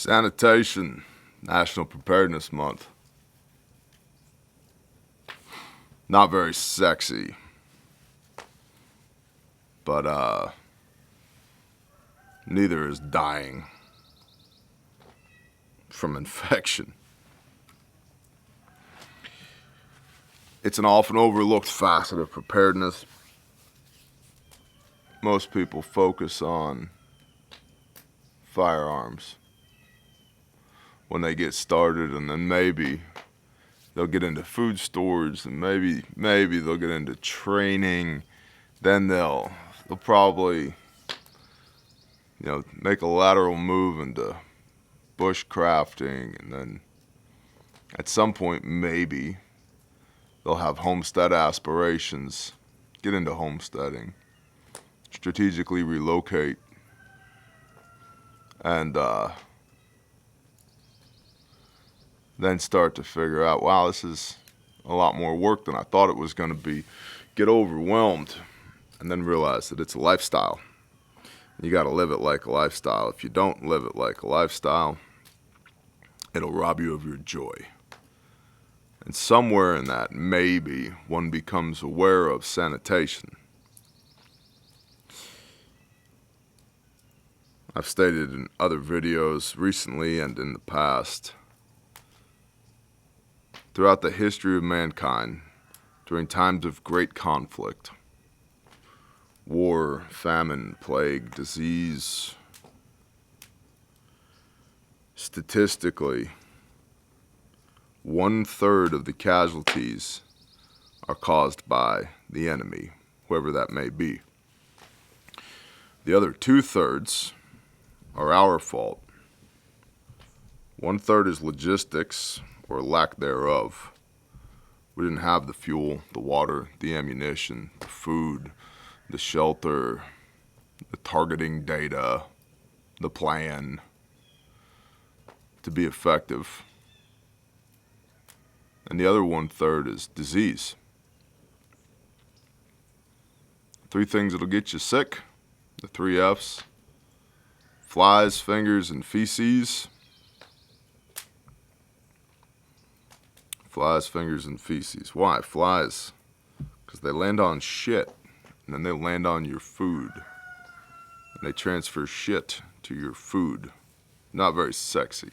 Sanitation, National Preparedness Month. Not very sexy, but neither is dying from infection. It's an often overlooked facet of preparedness. Most people focus on firearms when they get started, and then maybe they'll get into food stores, and maybe they'll get into training. Then they'll probably, make a lateral move into bushcrafting, and then at some point maybe they'll have homestead aspirations, get into homesteading, strategically relocate, and then start to figure out, wow, this is a lot more work than I thought it was going to be. Get overwhelmed, and then realize that it's a lifestyle. You got to live it like a lifestyle. If you don't live it like a lifestyle, it'll rob you of your joy. And somewhere in that, maybe one becomes aware of sanitation. I've stated in other videos recently and in the past, throughout the history of mankind, during times of great conflict, war, famine, plague, disease, statistically, 1/3 of the casualties are caused by the enemy, whoever that may be. The other 2/3 are our fault. 1/3 is logistics, or lack thereof. We didn't have the fuel, the water, the ammunition, the food, the shelter, the targeting data, the plan to be effective. And the other 1/3 is disease. 3 things that'll get you sick, the 3 F's: flies, fingers, and feces. Flies, fingers, and feces. Why? Flies, because they land on shit, and then they land on your food, and they transfer shit to your food. Not very sexy.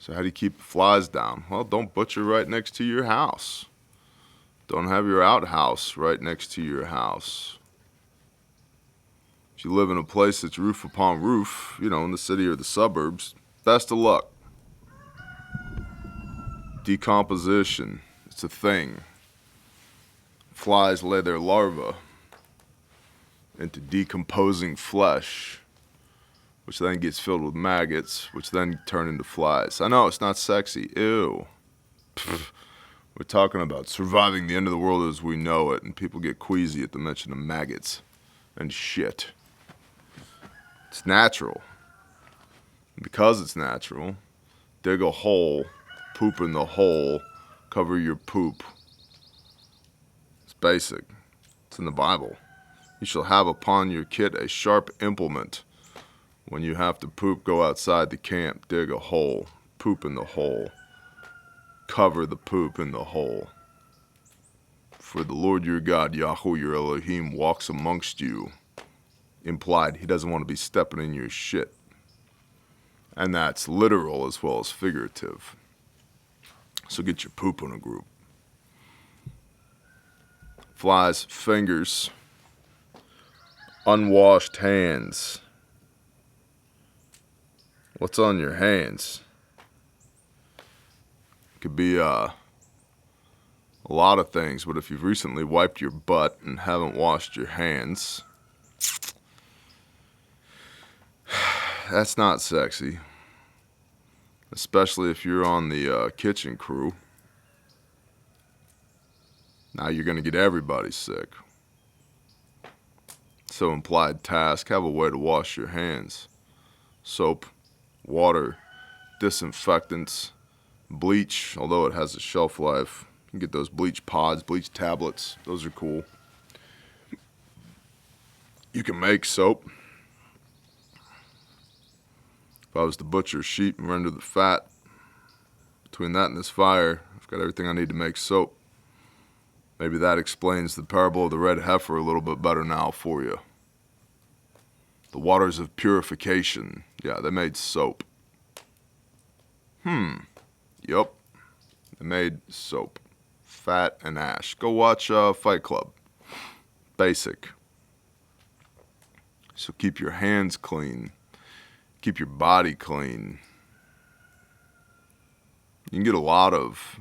So how do you keep the flies down? Well, don't butcher right next to your house. Don't have your outhouse right next to your house. If you live in a place that's roof upon roof, in the city or the suburbs, best of luck. Decomposition, it's a thing. Flies lay their larvae into decomposing flesh, which then gets filled with maggots, which then turn into flies. I know, it's not sexy. Ew. Pfft. We're talking about surviving the end of the world as we know it, and people get queasy at the mention of maggots and shit. It's natural. And because it's natural, dig a hole, poop in the hole, cover your poop. It's basic. It's in the Bible. You shall have upon your kit a sharp implement. When you have to poop, go outside the camp, dig a hole, poop in the hole, cover the poop in the hole. For the Lord your God, Yahweh your Elohim, walks amongst you. Implied, he doesn't want to be stepping in your shit. And that's literal as well as figurative. So get your poop in a group. Flies, fingers, unwashed hands. What's on your hands? Could be a lot of things, but if you've recently wiped your butt and haven't washed your hands, that's not sexy. Especially if you're on the kitchen crew. Now you're going to get everybody sick. So implied task, have a way to wash your hands. Soap, water, disinfectants, bleach, although it has a shelf life. You can get those bleach pods, bleach tablets. Those are cool. You can make soap. If I was to butcher sheep and render the fat, between that and this fire, I've got everything I need to make soap. Maybe that explains the parable of the red heifer a little bit better now for you. The waters of purification. Yeah, they made soap. Yup. They made soap. Fat and ash. Go watch Fight Club. Basic. So keep your hands clean. Keep your body clean. You can get a lot of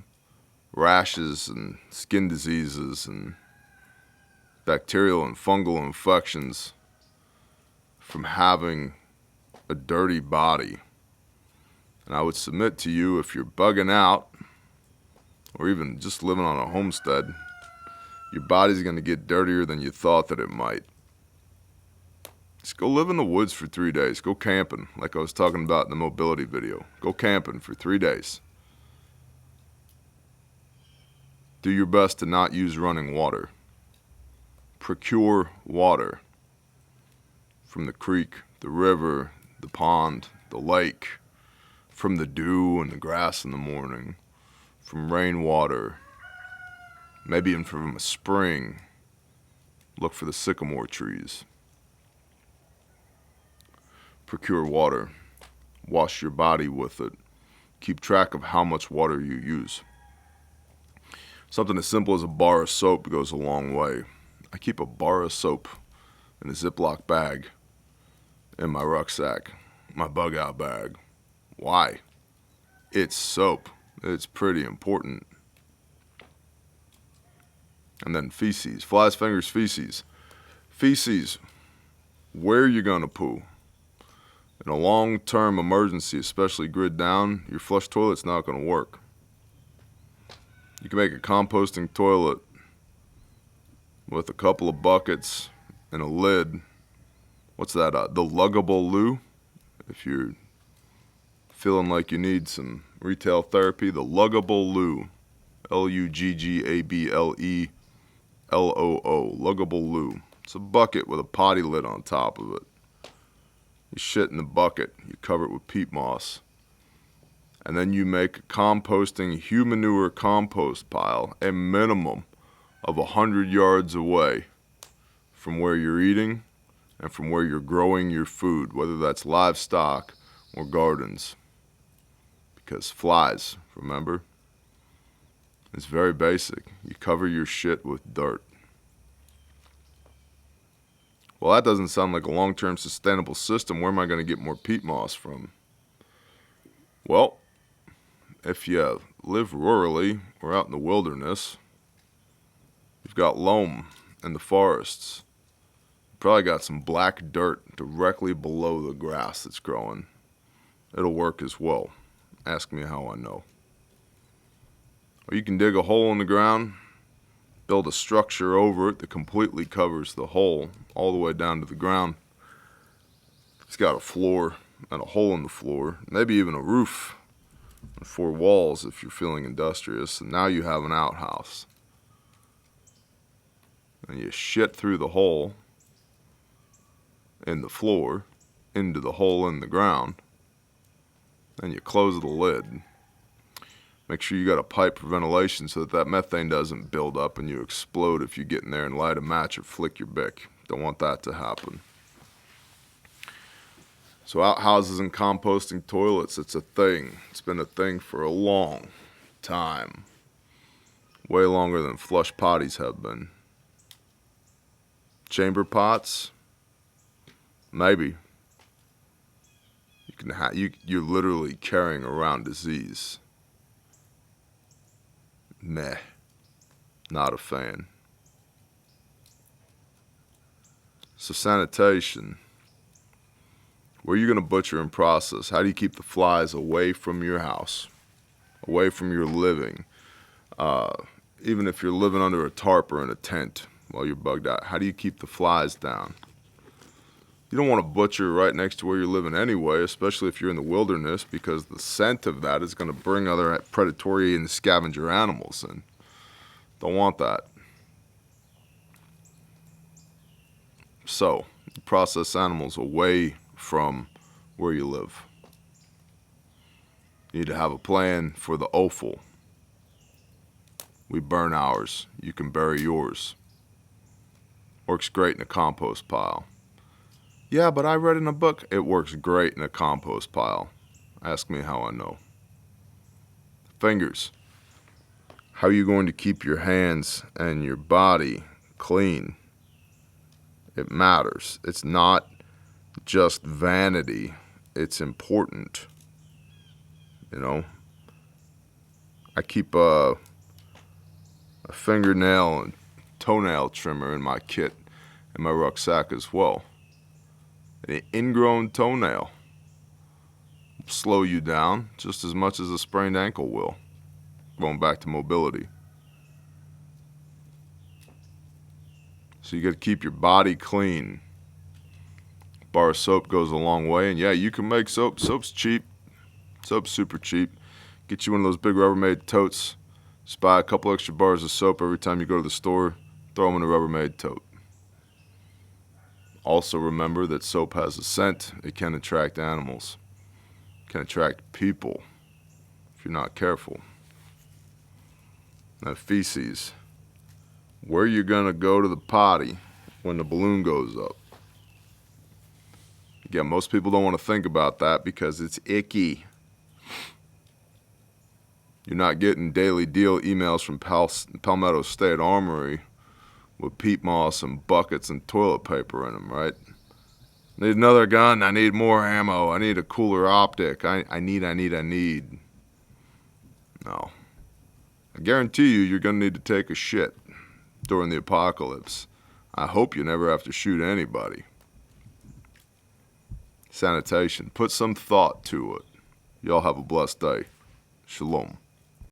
rashes and skin diseases and bacterial and fungal infections from having a dirty body. And I would submit to you, if you're bugging out or even just living on a homestead, your body's going to get dirtier than you thought that it might. Just go live in the woods for 3 days. Go camping, like I was talking about in the mobility video. Go camping for 3 days. Do your best to not use running water. Procure water from the creek, the river, the pond, the lake, from the dew and the grass in the morning, from rainwater, maybe even from a spring. Look for the sycamore trees. Procure water. Wash your body with it. Keep track of how much water you use. Something as simple as a bar of soap goes a long way. I keep a bar of soap in a Ziploc bag in my rucksack, my bug out bag. Why? It's soap. It's pretty important. And then feces. Flies, fingers, feces. Feces. Where are you going to poo? In a long-term emergency, especially grid down, your flush toilet's not going to work. You can make a composting toilet with a couple of buckets and a lid. What's that? The luggable loo. If you're feeling like you need some retail therapy, the luggable loo. Luggable Luggable loo. It's a bucket with a potty lid on top of it. You shit in the bucket. You cover it with peat moss. And then you make a composting human manure compost pile, a minimum of 100 yards away from where you're eating and from where you're growing your food, whether that's livestock or gardens. Because flies, remember? It's very basic. You cover your shit with dirt. Well, that doesn't sound like a long-term sustainable system. Where am I going to get more peat moss from? Well, if you live rurally or out in the wilderness, you've got loam in the forests. You probably got some black dirt directly below the grass that's growing. It'll work as well. Ask me how I know. Or you can dig a hole in the ground, build a structure over it that completely covers the hole all the way down to the ground. It's got a floor and a hole in the floor, maybe even a roof and 4 walls if you're feeling industrious, and now you have an outhouse. And you shit through the hole in the floor into the hole in the ground, and you close the lid. Make sure you got a pipe for ventilation so that methane doesn't build up and you explode if you get in there and light a match or flick your bick. Don't want that to happen. So outhouses and composting toilets, it's a thing. It's been a thing for a long time. Way longer than flush potties have been. Chamber pots? Maybe. You're literally carrying around disease. Meh. Not a fan. So sanitation. Where are you going to butcher and process? How do you keep the flies away from your house? Away from your living? Even if you're living under a tarp or in a tent while you're bugged out, how do you keep the flies down? You don't want to butcher right next to where you're living anyway, especially if you're in the wilderness, because the scent of that is going to bring other predatory and scavenger animals in. Don't want that. So, you process animals away from where you live. You need to have a plan for the offal. We burn ours. You can bury yours. Works great in a compost pile. Yeah, but I read in a book it works great in a compost pile. Ask me how I know. Fingers. How are you going to keep your hands and your body clean? It matters. It's not just vanity. It's important. You know, I keep a fingernail and toenail trimmer in my kit, in my rucksack as well. An ingrown toenail will slow you down just as much as a sprained ankle will. Going back to mobility. So you got to keep your body clean. A bar of soap goes a long way, and yeah, you can make soap. Soap's cheap. Soap's super cheap. Get you one of those big Rubbermaid totes. Just buy a couple extra bars of soap every time you go to the store. Throw them in a Rubbermaid tote. Also remember that soap has a scent. It can attract animals. It can attract people if you're not careful. Now, feces. Where you gonna go to the potty when the balloon goes up? Again, most people don't want to think about that because it's icky. You're not getting daily deal emails from Palmetto State Armory with peat moss and buckets and toilet paper in them, right? Need another gun. I need more ammo. I need a cooler optic. I need. No. I guarantee you're going to need to take a shit during the apocalypse. I hope you never have to shoot anybody. Sanitation. Put some thought to it. Y'all have a blessed day. Shalom.